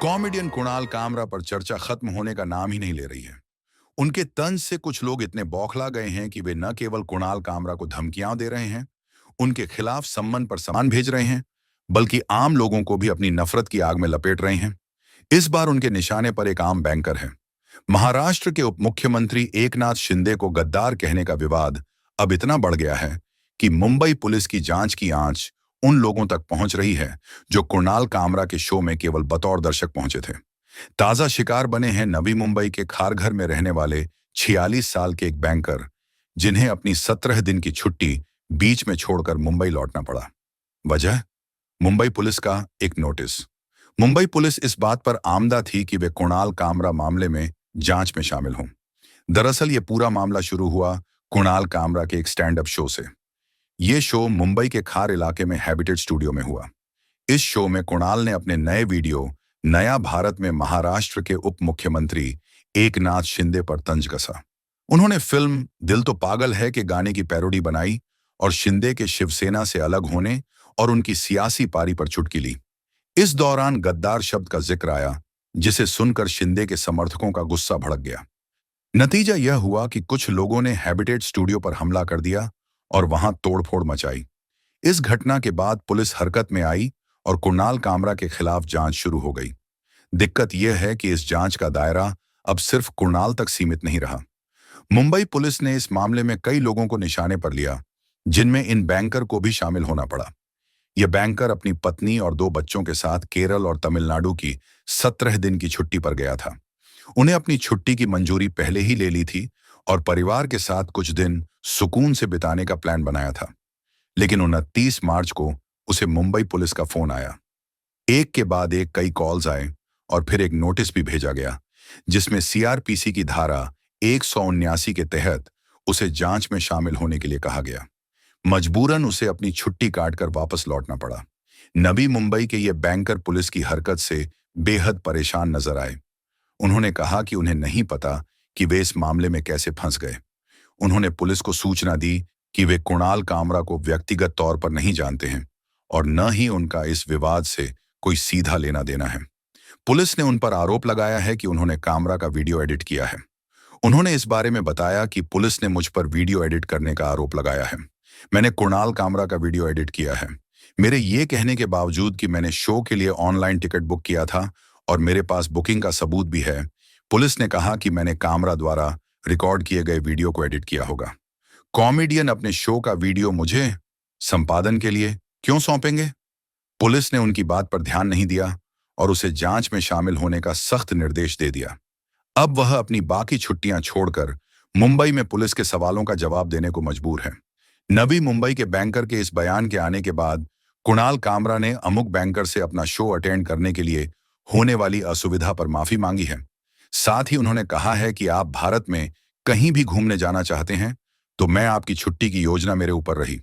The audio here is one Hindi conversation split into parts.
कॉमेडियन कुणाल कामरा पर चर्चा खत्म होने का नाम ही नहीं ले रही है। उनके तंज से कुछ लोग इतने बौखला गए हैं कि वे न केवल कुणाल कामरा को धमकियां दे रहे हैं, उनके खिलाफ सम्मन पर सामान भेज रहे हैं, बल्कि आम लोगों को भी अपनी नफरत की आग में लपेट रहे हैं। इस बार उनके निशाने पर एक आम बैंकर है। महाराष्ट्र के उप मुख्यमंत्री एकनाथ शिंदे को गद्दार कहने का विवाद अब इतना बढ़ गया है कि मुंबई पुलिस की जांच की आंच उन लोगों तक पहुंच रही है जो कुणाल कामरा के शो में केवल बतौर दर्शक पहुंचे थे। ताजा शिकार बने हैं नवी मुंबई के खारघर में रहने वाले 46 साल के एक बैंकर, जिन्हें अपनी 17 दिन की छुट्टी बीच में छोड़कर मुंबई लौटना पड़ा। वजह, मुंबई पुलिस का एक नोटिस। मुंबई पुलिस इस बात पर आमदा थी कि वे कुणाल कामरा मामले में जांच में शामिल हों। दरअसल ये पूरा मामला शुरू हुआ कुणाल कामरा के एक स्टैंड अप शो से। ये शो मुंबई के खार इलाके में हैबिटेट स्टूडियो में हुआ। इस शो में कुणाल ने अपने नए वीडियो नया भारत में महाराष्ट्र के उप मुख्यमंत्री एकनाथ शिंदे पर तंज कसा। उन्होंने फिल्म दिल तो पागल है के गाने की पैरोडी बनाई और शिंदे के शिवसेना से अलग होने और उनकी सियासी पारी पर चुटकी ली। इस दौरान गद्दार शब्द का जिक्र आया, जिसे सुनकर शिंदे के समर्थकों का गुस्सा भड़क गया। नतीजा यह हुआ कि कुछ लोगों ने हैबिटेट स्टूडियो पर हमला कर दिया और वहां तोड़फोड़ मचाई। इस घटना के बाद पुलिस हरकत में आई और कुणाल कामरा के खिलाफ जांच शुरू हो गई। दिक्कत यह है कि इस जांच का दायरा अब सिर्फ कुणाल तक सीमित नहीं रहा। मुंबई पुलिस ने इस मामले में कई लोगों को निशाने पर लिया, जिनमें इन बैंकर को भी शामिल होना पड़ा। यह बैंकर अपनी पत्नी और 2 बच्चों के साथ केरल और तमिलनाडु की 17 दिन की छुट्टी पर गया था। उन्हें अपनी छुट्टी की मंजूरी पहले ही ले ली थी और परिवार के साथ कुछ दिन सुकून से बिताने का प्लान बनाया था। लेकिन 29 मार्च को उसे मुंबई पुलिस का फोन आया। एक के बाद एक कई कॉल्स आए और फिर एक नोटिस भी भेजा गया, जिसमें सीआरपीसी की धारा 179 के तहत उसे जांच में शामिल होने के लिए कहा गया। मजबूरन उसे अपनी छुट्टी काटकर वापस लौटना पड़ा। नवी मुंबई के ये बैंकर पुलिस की हरकत से बेहद परेशान नजर आए। उन्होंने कहा कि उन्हें नहीं पता कि वे इस मामले में कैसे फंस गए। उन्होंने पुलिस को सूचना दी कि वे कुणाल कामरा को व्यक्तिगत तौर पर नहीं जानते हैं और न ही उनका इस विवाद से कोई सीधा लेना देना है। पुलिस ने उन पर आरोप लगाया है कि उन्होंने कामरा का वीडियो एडिट किया है। उन्होंने इस बारे में बताया कि पुलिस ने मुझ पर वीडियो एडिट करने का आरोप लगाया है। मैंने कुणाल कामरा का वीडियो एडिट किया है। मेरे ये कहने के बावजूद कि मैंने शो के लिए ऑनलाइन टिकट बुक किया था और मेरे पास बुकिंग का सबूत भी है, पुलिस ने कहा कि मैंने कामरा द्वारा रिकॉर्ड किए गए वीडियो को एडिट किया होगा। कॉमेडियन अपने शो का वीडियो मुझे संपादन के लिए क्यों सौंपेंगे? पुलिस ने उनकी बात पर ध्यान नहीं दिया और उसे जांच में शामिल होने का सख्त निर्देश दे दिया। अब वह अपनी बाकी छुट्टियां छोड़कर मुंबई में पुलिस के सवालों का जवाब देने को मजबूर है। नवी मुंबई के बैंकर के इस बयान के आने के बाद कुणाल कामरा ने अमुक बैंकर से अपना शो अटेंड करने के लिए होने वाली असुविधा पर माफी मांगी है। साथ ही उन्होंने कहा है कि आप भारत में कहीं भी घूमने जाना चाहते हैं तो मैं आपकी छुट्टी की योजना मेरे ऊपर रही।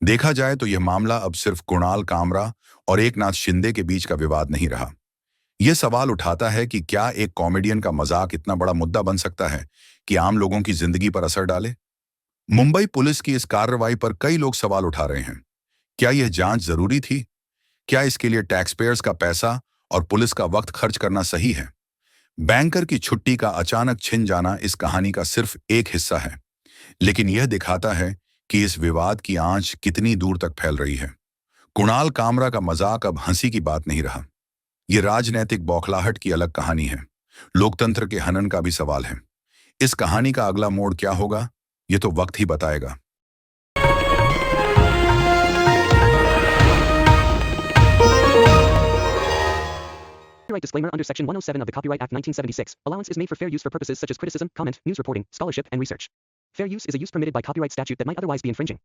देखा जाए तो यह मामला अब सिर्फ कुणाल कामरा और एकनाथ शिंदे के बीच का विवाद नहीं रहा। यह सवाल उठाता है कि क्या एक कॉमेडियन का मजाक इतना बड़ा मुद्दा बन सकता है कि आम लोगों की जिंदगी पर असर डाले? मुंबई पुलिस की इस कार्रवाई पर कई लोग सवाल उठा रहे हैं। क्या यह जांच जरूरी थी? क्या इसके लिए टैक्स पेयर्स का पैसा और पुलिस का वक्त खर्च करना सही है? बैंकर की छुट्टी का अचानक छिन जाना इस कहानी का सिर्फ एक हिस्सा है, लेकिन यह दिखाता है कि इस विवाद की आंच कितनी दूर तक फैल रही है। कुणाल कामरा का मजाक अब हंसी की बात नहीं रहा। यह राजनैतिक बौखलाहट की अलग कहानी है। लोकतंत्र के हनन का भी सवाल है। इस कहानी का अगला मोड़ क्या होगा, यह तो वक्त ही बताएगा। Copyright disclaimer under Section 107 of the Copyright Act 1976. Allowance is made for fair use for purposes such as criticism, comment, news reporting, scholarship, and research. Fair use is a use permitted by copyright statute that might otherwise be infringing.